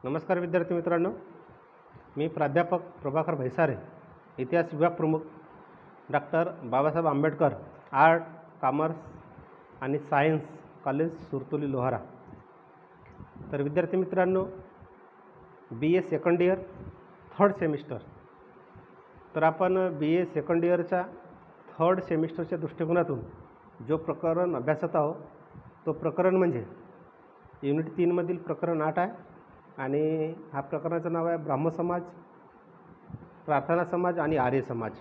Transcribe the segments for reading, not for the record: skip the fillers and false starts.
नमस्कार विद्यार्थी मित्रांनो, मी प्राध्यापक प्रभाकर भैसारे, इतिहास विभाग प्रमुख, doctor Babasaheb Ambedkar art, commerce आणि सायन्स कॉलेज सुरतोली लोहारा. तर विद्यार्थी मित्रांनो, BA second year third semester. तर आपण BA सेकंड इयरच्या थर्ड सेमिस्टरच्या दृष्टिकोनातून जो प्रकरण अभ्यासत आहोत तो प्रकरण म्हणजे युनिट 3 मधील प्रकरण 8 आहे आणि हा प्रकरणाचं नाव आहे ब्राह्मसमाज, प्रार्थना समाज आणि आर्य समाज.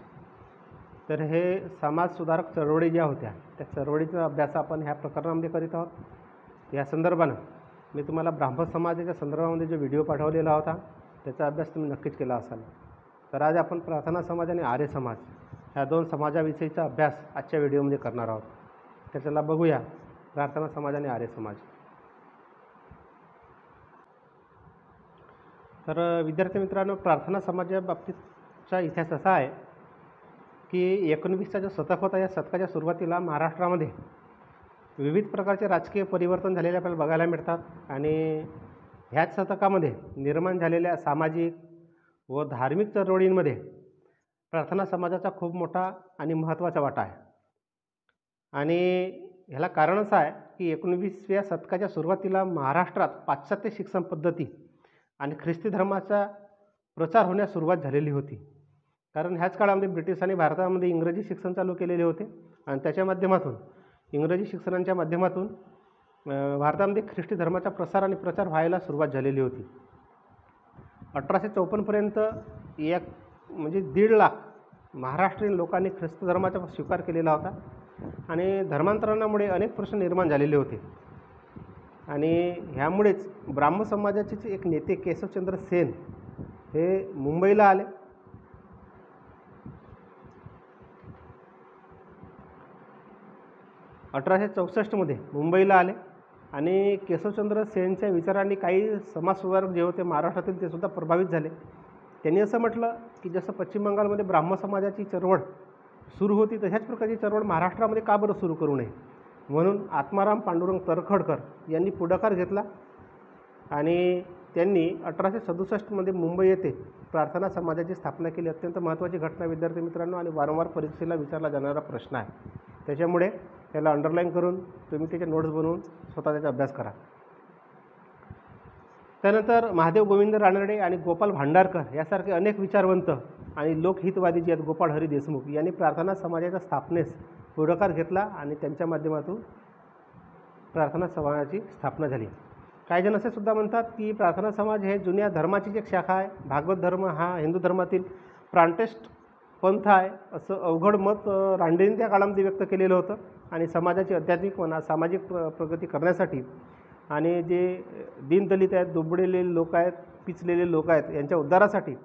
तर हे समाज सुधारक चळवळी ज्या होत्या त्या चळवळीचा अभ्यास आपण ह्या प्रकरणामध्ये करीत आहोत. या संदर्भानं मी तुम्हाला ब्राह्मसमाजाच्या संदर्भामध्ये जो व्हिडिओ पाठवलेला होता त्याचा अभ्यास तुम्ही नक्कीच केला असाल. तर आज आपण प्रार्थना समाज आणि आर्य समाज ह्या दोन समाजाविषयीचा अभ्यास आजच्या व्हिडिओमध्ये करणार आहोत. तर चला बघूया प्रार्थना समाज आणि आर्य समाज. तर विद्यार्थी मित्रांनो, प्रार्थना समाजाबाबतीतचा इतिहास असा आहे की 19चा जो शतक होता, या शतकाच्या सुरुवातीला महाराष्ट्रामध्ये विविध प्रकारचे राजकीय परिवर्तन झालेले आपल्याला बघायला मिळतात आणि ह्याच शतकामध्ये निर्माण झालेल्या सामाजिक व धार्मिक चळवळींमध्ये प्रार्थना समाजाचा खूप मोठा आणि महत्त्वाचा वाटा आहे. आणि ह्याला कारण असं आहे की 19व्या शतकाच्या सुरुवातीला महाराष्ट्रात पाश्चात्य शिक्षण पद्धती आणि ख्रिस्ती धर्माचा प्रचार होण्यास सुरुवात झालेली होती. कारण ह्याच काळामध्ये ब्रिटिशांनी भारतामध्ये इंग्रजी शिक्षण चालू केलेले होते आणि त्याच्या माध्यमातून इंग्रजी शिक्षणाच्या माध्यमातून भारतामध्ये ख्रिस्ती धर्माचा प्रसार आणि प्रचार व्हायला सुरुवात झालेली होती. 1854पर्यंत म्हणजे 1.5 लाख महाराष्ट्रीयन लोकांनी ख्रिस्त धर्माचा स्वीकार केलेला होता आणि धर्मांतरणामुळे अनेक प्रश्न निर्माण झालेले होते. आणि ह्यामुळेच ब्राह्म समाजाचेच एक नेते केशवचंद्र सेन हे मुंबईला आले. मध्ये मुंबईला आले आणि केशवचंद्र सेनच्या विचारांनी काही समाजसुधारक जे होते महाराष्ट्रातील ते सुद्धा प्रभावित झाले. त्यांनी असं म्हटलं की जसं पश्चिम बंगालमध्ये ब्राह्म समाजाची चळवळ सुरू होती तशाच प्रकारची चळवळ महाराष्ट्रामध्ये का बरं सुरू करू नये. म्हणून आत्माराम पांडुरंग तर्खडकर यांनी पुढाकार घेतला आणि त्यांनी 1867मध्ये मुंबई येथे प्रार्थना समाजाची स्थापना केली. अत्यंत महत्त्वाची घटना विद्यार्थी मित्रांनो आणि वारंवार परीक्षेला विचारला जाणारा प्रश्न आहे. त्याच्यामुळे त्याला अंडरलाईन करून तुम्ही त्याचे नोट्स बनवून स्वतः त्याचा अभ्यास करा. त्यानंतर महादेव गोविंद रानडे आणि गोपाल भांडारकर यासारखे अनेक विचारवंत आणि लोकहितवादी जे आहेत गोपाळ हरी देशमुख यांनी प्रार्थना समाजाच्या स्थापनेस पुढाकार घेतला आणि त्यांच्या माध्यमातून प्रार्थना समाजाची स्थापना झाली. काही जण असे सुद्धा म्हणतात की प्रार्थना समाज हे जुन्या धर्माचीच एक शाखा आहे. भागवत धर्म हा हिंदू धर्मातील प्रांटेस्ट पंथ आहे असं अवघड मत रानडेंनी त्या काळामध्ये व्यक्त केलेलं होतं. आणि समाजाची आध्यात्मिक म्हणा सामाजिक प्रगती करण्यासाठी आणि जे दीनदलित आहेत, दुबळलेले लोक आहेत, पिचलेले लोक आहेत यांच्या उद्धारासाठी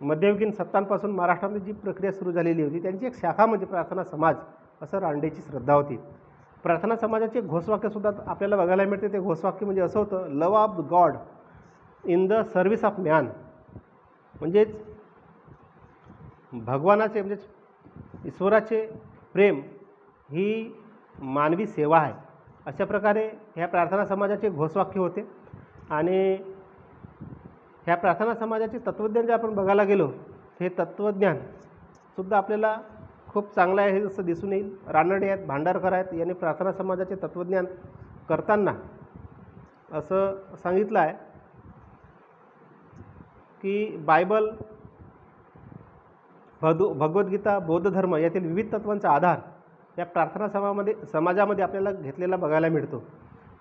मध्ययुगीन सत्तांपासून महाराष्ट्रामध्ये जी प्रक्रिया सुरू झालेली होती त्यांची एक शाखा म्हणजे प्रार्थना समाज असं रानडेची श्रद्धा होती. प्रार्थना समाजाचे घोषवाक्यसुद्धा आपल्याला बघायला मिळते. ते घोषवाक्य म्हणजे असं होतं, love of God in the service of man. म्हणजेच भगवानाचे म्हणजेच ईश्वराचे प्रेम ही मानवी सेवा आहे, अशा प्रकारे ह्या प्रार्थना समाजाचे घोषवाक्य होते. आणि ह्या प्रार्थना समाजाचे तत्त्वज्ञान जे आपण बघायला गेलो हे तत्त्वज्ञानसुद्धा आपल्याला खूप चांगलं आहे हे जसं दिसून येईल. रानडे आहेत, भांडारकर आहेत यांनी प्रार्थना समाजाचे तत्त्वज्ञान करताना असं सांगितलं आहे की बायबल, भगवद्गीता, बौद्ध धर्म यातील विविध तत्वांचा आधार या प्रार्थना समाजामध्ये आपल्याला घेतलेला बघायला मिळतो.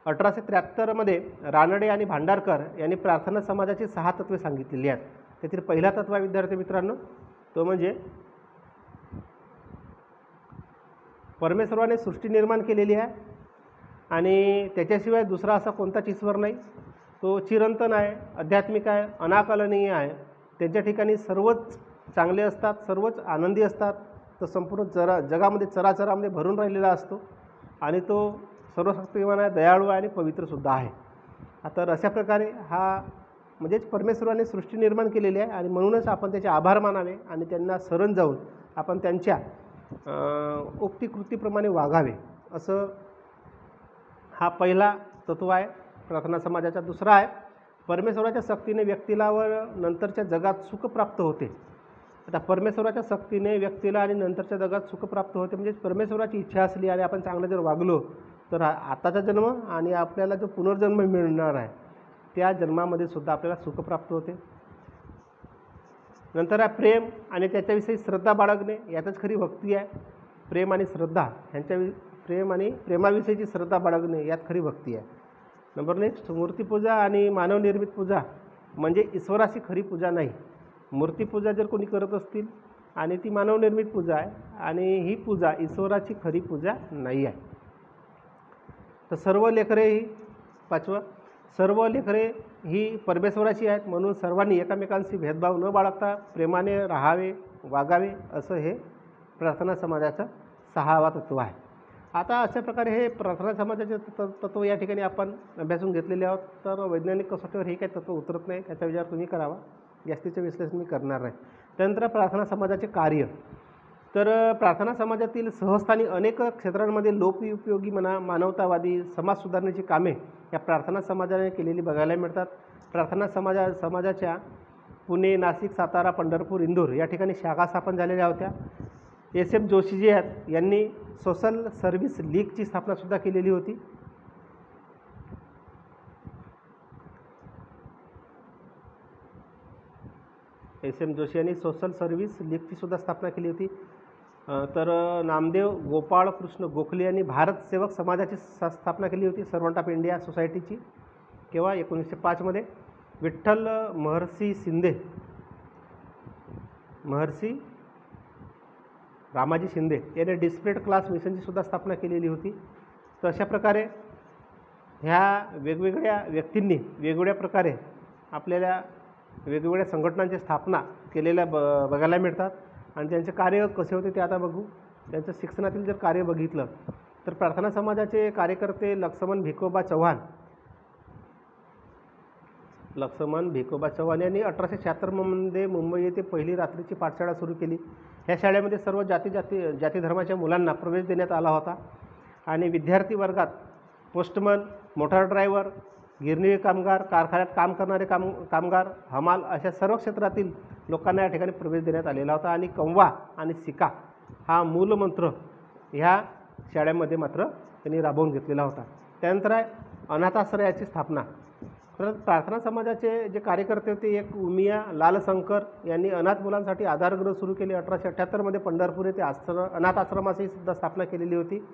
1873मध्ये रानडे आणि भांडारकर यांनी प्रार्थना समाजाची 6 तत्त्वे सांगितलेली आहेत. त्यातील पहिला तत्व विद्यार्थी मित्रांनो तो म्हणजे परमेश्वराने सृष्टी निर्माण केलेली आहे आणि त्याच्याशिवाय दुसरा असा कोणताच ईश्वर नाही. तो चिरंतन आहे, आध्यात्मिक आहे, अनाकलनीय आहे. त्यांच्या ठिकाणी सर्वच चांगले असतात, सर्वच आनंदी असतात. तो संपूर्ण जगामध्ये चराचरामध्ये भरून राहिलेला असतो आणि तो सर्वशक्तिमान आहे, दयाळू आहे आणि पवित्रसुद्धा आहे. तर अशा प्रकारे हा म्हणजेच परमेश्वराने सृष्टी निर्माण केलेली आहे आणि म्हणूनच आपण त्याचे आभार मानावे आणि त्यांना शरण जाऊन आपण त्यांच्या उक्तीकृतीप्रमाणे वागावे असं हा पहिला तत्व आहे प्रार्थना समाजाचा. दुसरा आहे परमेश्वराच्या सक्तीने व्यक्तीला व नंतरच्या जगात सुख प्राप्त होते. आता परमेश्वराच्या सक्तीने व्यक्तीला आणि नंतरच्या जगात सुख प्राप्त होते म्हणजे परमेश्वराची इच्छा असली आणि आपण चांगलं जर वागलो तर आताचा जन्म आणि आपल्याला जो पुनर्जन्म मिळणार आहे त्या जन्मामध्ये सुद्धा आपल्याला सुख प्राप्त होते. नंतर आहे प्रेम आणि त्याच्याविषयी श्रद्धा बाळगणे, यातच खरी भक्ती आहे. प्रेम आणि श्रद्धा ह्यांच्या प्रेम आणि प्रेमाविषयीची श्रद्धा बाळगणे यात खरी भक्ती आहे. नंबर नेक्स्ट, मूर्तीपूजा आणि मानवनिर्मित पूजा म्हणजे ईश्वराची खरी पूजा नाही. मूर्तीपूजा जर कोणी करत असतील आणि ती मानवनिर्मित पूजा आहे आणि ही पूजा ईश्वराची खरी पूजा नाही आहे. तर सर्व लेकरे ही पाचवं, सर्व लेकरे ही परमेश्वराची आहेत म्हणून सर्वांनी एकमेकांशी भेदभाव न बाळगता प्रेमाने राहावे वागावे असं हे प्रार्थना समाजाचं 6वा तत्त्व आहे. आता अशा प्रकारे हे प्रार्थना समाजाचे तत्त्व या ठिकाणी आपण अभ्यासून घेतलेले आहोत. तर वैज्ञानिक कसोटीवर हे काही तत्त्व उतरत नाही, त्याचा विचार तुम्ही करावा, जास्तीचे विश्लेषण मी करणार नाही. त्यानंतर प्रार्थना समाजाचे कार्य. तर प्रार्थना समाजातील सहजस्थानी अनेक क्षेत्रांमध्ये लोकोपयोगी मानवतावादी समाज सुधारण्याची कामे या प्रार्थना समाजाने केलेली बघायला मिळतात. प्रार्थना समाजाच्या पुणे, नाशिक, सातारा, पंढरपूर, इंदूर या ठिकाणी शाखा स्थापन झालेल्या होत्या. SM जोशी जे आहेत यांनी सोशल सर्व्हिस लीगची स्थापनासुद्धा केलेली होती. SM जोशी यांनी सोशल सर्व्हिस लीगची सुद्धा स्थापना केली होती. तर नामदेव गोपाळ कृष्ण गोखले यांनी भारत सेवक समाजाची स्थापना केली होती, सर्वंट ऑफ इंडिया सोसायटीची. केव्हा? 1905 विठ्ठल महर्षी रामाजी शिंदे यांनी डिस्प्लेड क्लास मिशनची सुद्धा स्थापना केलेली होती. तर अशा प्रकारे ह्या वेगवेगळ्या व्यक्तींनी वेगवेगळ्या प्रकारे आपल्याला वेगवेगळ्या संघटनांची स्थापना केलेल्या बघायला मिळतात आणि त्यांचे कार्य कसे होते ते आता बघू. त्यांचं शिक्षणातील जर कार्य बघितलं तर प्रार्थना समाजाचे कार्यकर्ते लक्ष्मण भिकोबा चव्हाण यांनी 1876 मुंबई येथे पहिली रात्रीची पाठशाळा सुरू केली. ह्या शाळेमध्ये सर्व जाती धर्माच्या मुलांना प्रवेश देण्यात आला होता आणि विद्यार्थी वर्गात पोस्टमन, मोटार ड्रायव्हर, गिरणी कामगार, कारखान्यात काम करणारे कामगार, हमाल अशा सर्व क्षेत्रातील लोकांना या ठिकाणी प्रवेश देण्यात आलेला होता आणि कमवा आणि शिका हा मूलमंत्र ह्या शाळेमध्ये मात्र त्यांनी राबवून घेतलेला होता. त्यानंतर आहे अनाथाश्रयाची स्थापना. तर प्रार्थना समाजाचे जे कार्यकर्ते होते एक उमिया लालशंकर यांनी अनाथ मुलांसाठी आधारगृह सुरू केले. 1878 पंढरपूर येथे अनाथ आश्रमाची सुद्धा स्थापना केलेली होती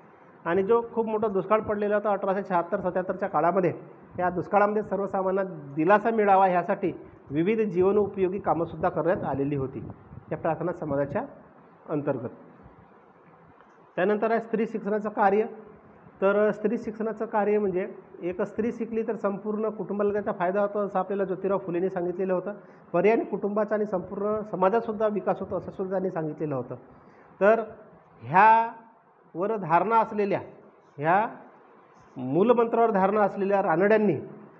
आणि जो खूप मोठा दुष्काळ पडलेला होता 1876-77च्या काळामध्ये, या दुष्काळामध्ये सर्वसामान्यांना दिलासा मिळावा ह्यासाठी विविध जीवनोपयोगी कामंसुद्धा करण्यात आलेली होती या प्रार्थना समाजाच्या अंतर्गत. त्यानंतर आहे स्त्री शिक्षणाचं कार्य. तर स्त्री शिक्षणाचं कार्य म्हणजे एक स्त्री शिकली तर संपूर्ण कुटुंबाला त्याचा फायदा होतो असं आपल्याला ज्योतिराव फुलेंनी सांगितलेलं होतं. पर्यायाने कुटुंबाचा आणि संपूर्ण समाजातसुद्धा विकास होतो असं सुद्धा त्यांनी सांगितलेलं होतं. तर ह्यावर धारणा असलेल्या ह्या मूलमंत्रावर धारणा असलेल्या रानड्यांनी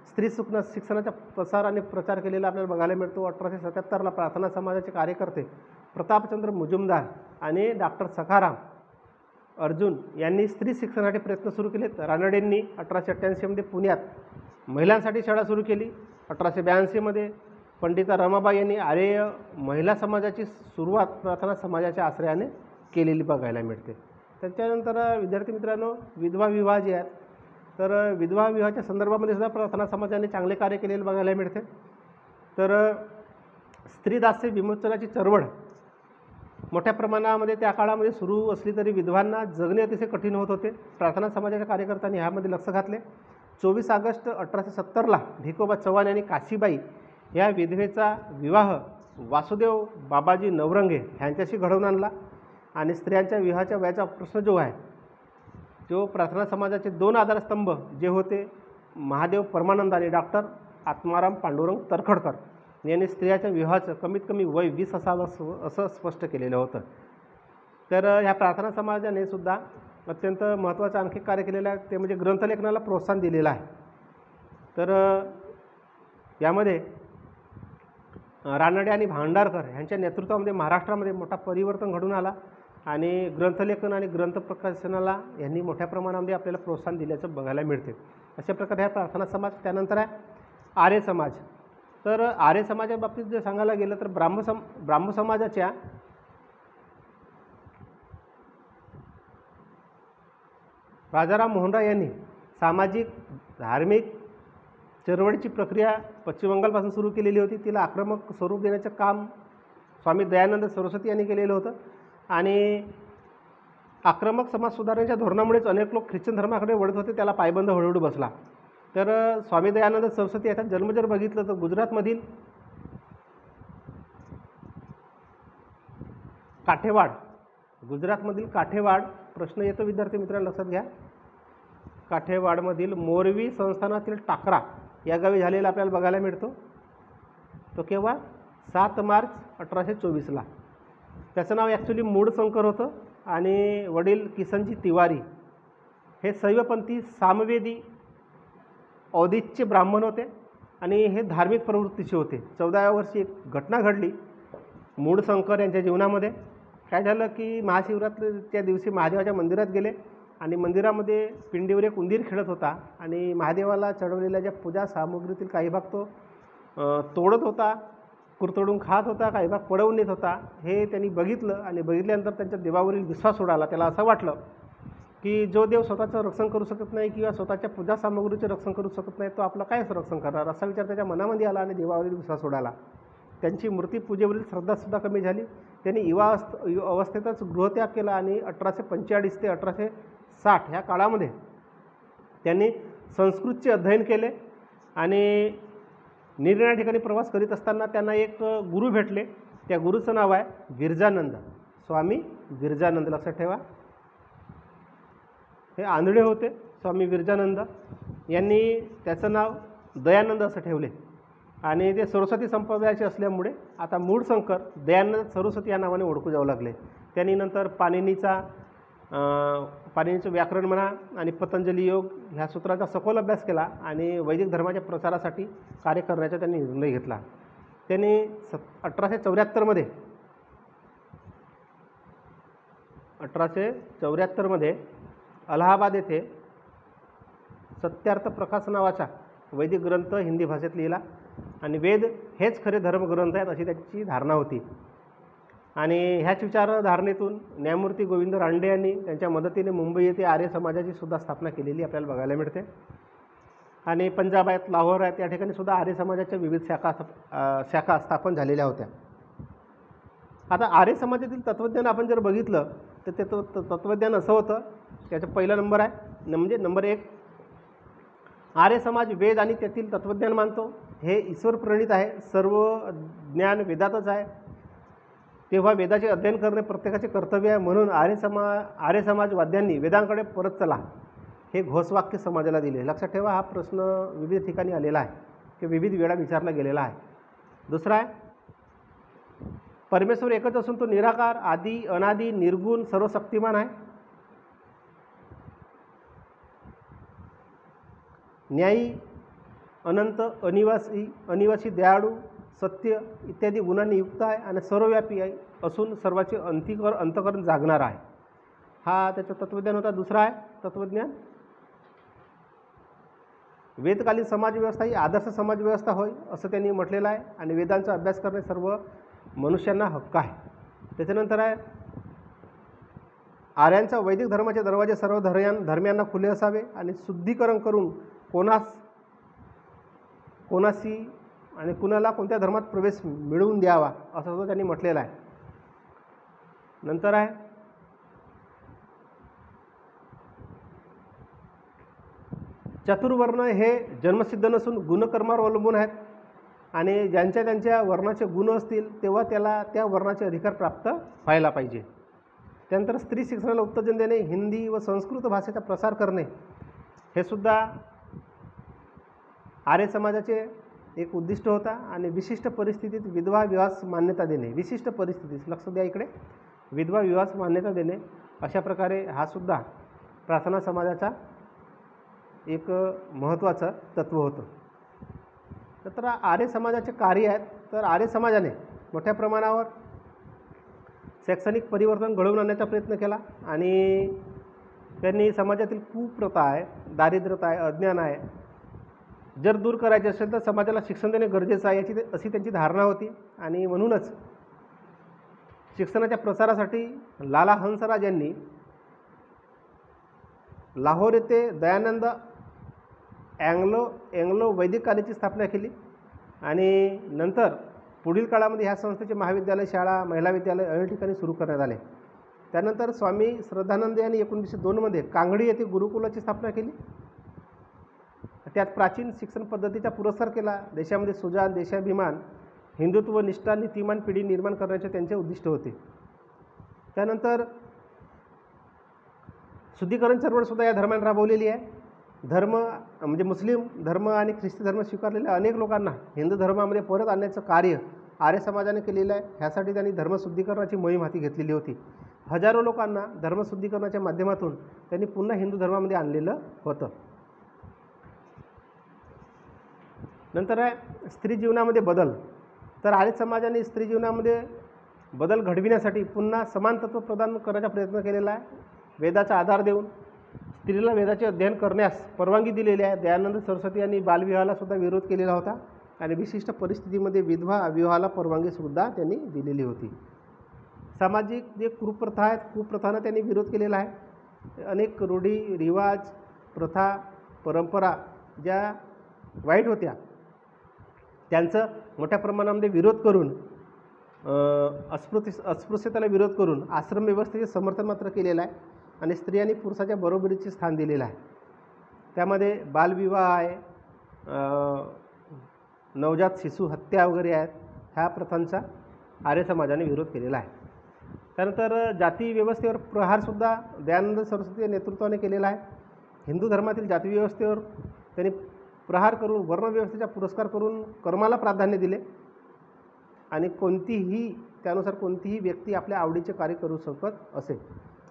स्त्री शिक्षणाचा प्रसार आणि प्रचार केलेला आपल्याला बघायला मिळतो. 1877ला प्रार्थना समाजाचे कार्यकर्ते प्रतापचंद्र मुजुमदार आणि डॉक्टर सखाराम अर्जुन यांनी स्त्री शिक्षणासाठी प्रयत्न सुरू केलेत. रानडेंनी 1888 पुण्यात महिलांसाठी शाळा सुरू केली. 1882 पंडिता रमाबाई यांनी आर्य महिला समाजाची सुरुवात प्रार्थना समाजाच्या आश्रयाने केलेली बघायला मिळते. त्याच्यानंतर विद्यार्थी मित्रांनो, विधवा विवाह जे आहेत तर विधवा विवाहाच्या संदर्भामध्ये सुद्धा प्रार्थना समाजाने चांगले कार्य केलेले बघायला मिळते. तर स्त्रीदास्य विमोचनाची चळवळ मोठ्या प्रमाणामध्ये त्या काळामध्ये सुरू असली तरी विधवांना जगणे अतिशय कठीण होत होते. प्रार्थना समाजाच्या कार्यकर्त्यांनी ह्यामध्ये लक्ष घातले. 24 ऑगस्ट 1870ला भिकोबा चव्हाण यांनी काशीबाई या विधवेचा विवाह वासुदेव बाबाजी नवरंगे ह्यांच्याशी घडवून आणला आणि स्त्रियांच्या विवाहाच्या वयाचा प्रश्न जो आहे तो प्रार्थना समाजाचे 2 आधारस्तंभ जे होते महादेव परमानंद आणि डॉक्टर आत्माराम पांडुरंग तरखडकर यांनी स्त्रियाच्या विवाहाचं कमीत कमी वय 20 असावं असं स्पष्ट केलेलं होतं. तर ह्या प्रार्थना समाजाने सुद्धा अत्यंत महत्त्वाचं आणखी कार्य केलेलं आहे ते म्हणजे ग्रंथलेखनाला प्रोत्साहन दिलेलं आहे. तर यामध्ये रानडे आणि भांडारकर यांच्या नेतृत्वामध्ये महाराष्ट्रामध्ये मोठा परिवर्तन घडून आला आणि ग्रंथलेखन आणि ग्रंथ प्रकाशनाला यांनी मोठ्या प्रमाणामध्ये आपल्याला प्रोत्साहन दिल्याचं बघायला मिळते. अशा प्रकारे ह्या प्रार्थना समाज. त्यानंतर आहे आर्य समाज. तर आर्य समाजाच्या बाबतीत जर सांगायला गेलं तर ब्राह्मण समाजाच्या राजाराम मोहन राय यांनी सामाजिक धार्मिक चळवळीची प्रक्रिया पश्चिम बंगालपासून सुरू केलेली होती. तिला आक्रमक स्वरूप देण्याचं काम स्वामी दयानंद सरस्वती यांनी केलेलं होतं. आणि आक्रमक समाज सुधारणेच्या धोरणामुळेच अनेक लोक ख्रिश्चन धर्माकडे वळत होते. त्याला पायबंद हळूहळू बसला. तर स्वामी दयानंद सरस्वती याचा जन्म जर बघितलं तर गुजरातमधील काठेवाड प्रश्न येतो विद्यार्थी मित्रांनो, लक्षात घ्या. काठेवाडमधील मोरवी संस्थानातील टाकरा या गावी झालेला आपल्याला बघायला मिळतो. तो केव्हा? 7 मार्च 1824ला. त्याचं नाव ॲक्च्युली मूळशंकर होतं आणि वडील किसनजी तिवारी हे शैवपंथी सामवेदी औदिच्य ब्राह्मण होते आणि हे धार्मिक प्रवृत्तीचे होते. 14व्या वर्षी एक घटना घडली मूळशंकर यांच्या जीवनामध्ये. काय झालं की महाशिवरात्रीच्या दिवशी महादेवाच्या मंदिरात गेले आणि मंदिरामध्ये पिंडीवर एक उंदीर खेळत होता आणि महादेवाला चढवलेल्या ज्या पूजा सामुग्रीतील काही भाग तो तोडत होता, कुरतडून खात होता, काही भाग पडवून नेत होता. हे त्यांनी बघितलं आणि बघितल्यानंतर त्यांच्या देवावरील विश्वास उडाला. त्याला असं वाटलं की जो देव स्वतःचं रक्षण करू शकत नाही किंवा स्वतःच्या पूजा सामुग्रीचे रक्षण करू शकत नाही तो आपलं काय रक्षण करणार, असा विचार त्याच्या मनामध्ये आला आणि देवावरील विश्वास उडाला. त्यांची मूर्तीपूजेवरील श्रद्धासुद्धा कमी झाली. त्यांनी युवा अवस्थेतच गृहत्याग केला आणि 1845 ते 1860 ह्या काळामध्ये त्यांनी संस्कृतचे अध्ययन केले. आणि निरनिराळ्या ठिकाणी प्रवास करीत असताना त्यांना एक गुरु भेटले. त्या गुरुचं नाव आहे विरजानंद, स्वामी विरजानंद. लक्षात ठेवा, हे आंधळे होते. स्वामी विरजानंद यांनी त्याचं नाव दयानंद असं ठेवले आणि ते सरस्वती संप्रदायाचे असल्यामुळे आता मूळशंकर दयानंद सरस्वती या नावाने ओळखू जाऊ लागले. त्यांनी नंतर पाणिनीचं व्याकरण म्हणा आणि पतंजली योग ह्या सूत्राचा सखोल अभ्यास केला आणि वैदिक धर्माच्या प्रसारासाठी कार्य करण्याचा त्यांनी निर्णय घेतला. त्यांनी 1874मध्ये अलाहाबाद येथे सत्यार्थ प्रकाश नावाचा वैदिक ग्रंथ हिंदी भाषेत लिहिला आणि वेद हेच खरे धर्मग्रंथ आहेत अशी त्याची धारणा होती. आणि ह्याच विचारधारणेतून न्यायमूर्ती गोविंद रांडे यांनी त्यांच्या मदतीने मुंबई येथे आर्य समाजाची सुद्धा स्थापना केलेली आपल्याला बघायला मिळते. आणि पंजाब आहेत, लाहोर आहेत, या ठिकाणी सुद्धा आर्य समाजाच्या विविध शाखा स्थापन झालेल्या होत्या. आता आर्य समाजातील तत्त्वज्ञान आपण जर बघितलं तर ते तत्त्वज्ञान असं होतं. त्याचा पहिला नंबर आहे म्हणजे नंबर 1, आर्य समाज वेद आणि त्यातील तत्त्वज्ञान मानतो. हे ईश्वर प्रणीत आहे. सर्व ज्ञान वेदातच आहे. तेव्हा वेदाचे अध्ययन करणे प्रत्येकाचे कर्तव्य आहे. म्हणून आर्य समाजवाद्यांनी वेदांकडे परत चला हे घोषवाक्य समाजाला दिले. लक्षात ठेवा, हा प्रश्न विविध ठिकाणी आलेला आहे की विविध वेळा विचारला गेलेला आहे. दुसरा आहे, परमेश्वर एकच असून तो निराकार, आदी, अनादी, निर्गुण, सर्वशक्तिमान आहे. न्यायी, अनंत, अनिवासी, दयाळू, सत्य इत्यादी गुणांनी युक्त आहे आणि सर्वव्यापी आहे असून सर्वाचे अंतःकरण जागणारा आहे. हा त्याचं तत्त्वज्ञान होता. दुसरा आहे तत्त्वज्ञान, वेदकालीन समाजव्यवस्था ही आदर्श समाजव्यवस्था होय असं त्यांनी म्हटलेलं आहे आणि वेदांचा अभ्यास करणे सर्व मनुष्यांना हक्क आहे. त्याच्यानंतर आहे, आर्यांचा वैदिक धर्माचे दरवाजे सर्व धर्मियांना खुले असावे आणि शुद्धीकरण करून कोणाशी आणि कुणाला कोणत्या धर्मात प्रवेश मिळवून द्यावा असं सुद्धा त्यांनी म्हटलेलं आहे. नंतर आहे, चतुर्वर्ण हे जन्मसिद्ध नसून गुणकर्मावर अवलंबून आहेत आणि ज्यांच्या त्यांच्या वर्णाचे गुण असतील तेव्हा त्याला त्या वर्णाचे अधिकार प्राप्त व्हायला पाहिजे. त्यानंतर स्त्री शिक्षणाला उत्तेजन देणे, हिंदी व संस्कृत भाषेचा प्रसार करणे हे सुद्धा आर्य समाजाचे एक उद्दिष्ट होता. आणि विशिष्ट परिस्थितीत विधवा विवाहास मान्यता देणे, विशिष्ट परिस्थितीत लक्ष द्या इकडे, विधवा विवाहास मान्यता देणे अशा प्रकारे हा सुद्धा प्रार्थना समाजाचा एक महत्त्वाचं तत्त्व होतं. तर आर्य समाजाचे कार्य आहेत. तर आर्य समाजाने मोठ्या प्रमाणावर शैक्षणिक परिवर्तन घडवून आणण्याचा प्रयत्न केला आणि त्यांनी समाजातील कुप्रथा आहे, दारिद्र्यता आहे, अज्ञान आहे जर दूर करायचे असेल तर समाजाला शिक्षण देणे गरजेचं आहे अशी त्यांची धारणा होती. आणि म्हणूनच शिक्षणाच्या प्रसारासाठी लाला हंसराज यांनी लाहोर येथे दयानंद अँग्लो वैदिक कॉलेजची स्थापना केली. आणि नंतर पुढील काळामध्ये ह्या संस्थेचे महाविद्यालय, शाळा, महिला विद्यालय अनेक ठिकाणी सुरू करण्यात आले. त्यानंतर स्वामी श्रद्धानंद यांनी 1902 कांगडी येथे गुरुकुलाची स्थापना केली. त्यात प्राचीन शिक्षण पद्धतीचा पुरस्कार केला. देशामध्ये सुजाण, देशाभिमान, हिंदुत्व, निष्ठा, नीतिमान पिढी निर्माण करण्याचे त्यांचे उद्दिष्ट होते. त्यानंतर शुद्धीकरण चळवळसुद्धा या धर्माने राबवलेली आहे. धर्म म्हणजे मुस्लिम धर्म आणि ख्रिस्ती धर्म स्वीकारलेल्या अनेक लोकांना हिंदू धर्मामध्ये परत आणण्याचं कार्य आर्य समाजाने केलेलं आहे. ह्यासाठी त्यांनी धर्मशुद्धीकरणाची मोहीम हाती घेतलेली होती. हजारो लोकांना धर्मशुद्धीकरणाच्या माध्यमातून त्यांनी पुन्हा हिंदू धर्मामध्ये आणलेलं होतं. नंतर आहे स्त्री जीवनामध्ये बदल. तर आर्य समाजाने स्त्री जीवनामध्ये बदल घडविण्यासाठी पुन्हा समान तत्व प्रदान करण्याचा प्रयत्न केलेला आहे. वेदाचा आधार देऊन स्त्रीला वेदाचे अध्ययन करण्यास परवानगी दिलेली आहे. दयानंद सरस्वती यांनी बालविवाहाला सुद्धा विरोध केलेला होता आणि विशिष्ट परिस्थितीमध्ये विधवा विवाहाला परवानगीसुद्धा त्यांनी दिलेली होती. सामाजिक जे कुप्रथा आहेत, कुप्रथांना त्यांनी विरोध केलेला आहे. अनेक रूढी, रिवाज, प्रथा, परंपरा ज्या वाईट होत्या त्यांचं मोठ्या प्रमाणामध्ये विरोध करून अस्पृश्यतेला विरोध करून आश्रम व्यवस्थेचे समर्थन मात्र केलेलं आहे आणि स्त्री आणि पुरुषाच्या बरोबरीचे स्थान दिलेलं आहे. त्यामध्ये बालविवाह आहे, नवजात शिशु हत्या वगैरे आहेत. ह्या प्रथांचा आर्य समाजाने विरोध केलेला आहे. त्यानंतर जाती व्यवस्थेवर प्रहारसुद्धा दयानंद सरस्वती नेतृत्वाने केलेला आहे. हिंदू धर्मातील जाती व्यवस्थेवर त्यांनी प्रहार करून वर्णव्यवस्थेचा पुरस्कार करून कर्माला प्राधान्य दिले आणि त्यानुसार कोणतीही व्यक्ती आपल्या आवडीचे कार्य करू शकत असे.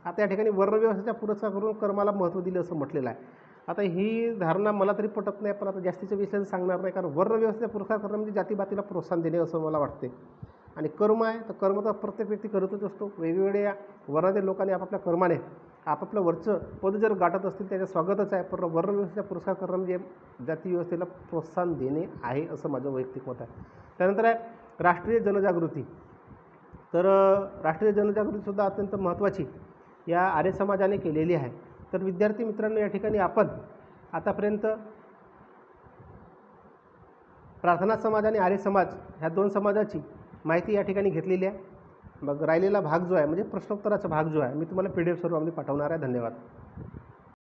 आता या ठिकाणी वर्णव्यवस्थेचा पुरस्कार करून कर्माला महत्त्व दिले असं म्हटलेलं आहे. आता ही धारणा मला तरी पटत नाही, पण आता जास्तीचं विश्लेषण सांगणार नाही, कारण वर्णव्यवस्थेचा पुरस्कार करणं म्हणजे जातीपातीला प्रोत्साहन देणे असं मला वाटते. आणि कर्म आहे तर कर्म तर प्रत्येक व्यक्ती करतच असतो. वेगवेगळ्या वर्णातील लोकांनी आपापल्या कर्माने आपापलं वरचं पद जर गाठत असतील त्याचं स्वागतच आहे, पण वर्णव्यवस्थेचा पुरस्कार करणं म्हणजे जाती व्यवस्थेला प्रोत्साहन देणे आहे असं माझं वैयक्तिक मत आहे. त्यानंतर आहे राष्ट्रीय जनजागृती. तर राष्ट्रीय जनजागृतीसुद्धा अत्यंत महत्त्वाची या आर्य समाजाने केलेली आहे. तर विद्यार्थी मित्रांनो, या ठिकाणी आपण आतापर्यंत प्रार्थना समाज आणि आर्य समाज ह्या दोन समाजाची माहिती या ठिकाणी घेतलेली आहे. मग राहिलेला भाग जो आहे म्हणजे प्रश्नोत्तराचा भाग जो आहे मी तुम्हाला PDF स्वरूपामध्ये पाठवणार आहे. धन्यवाद.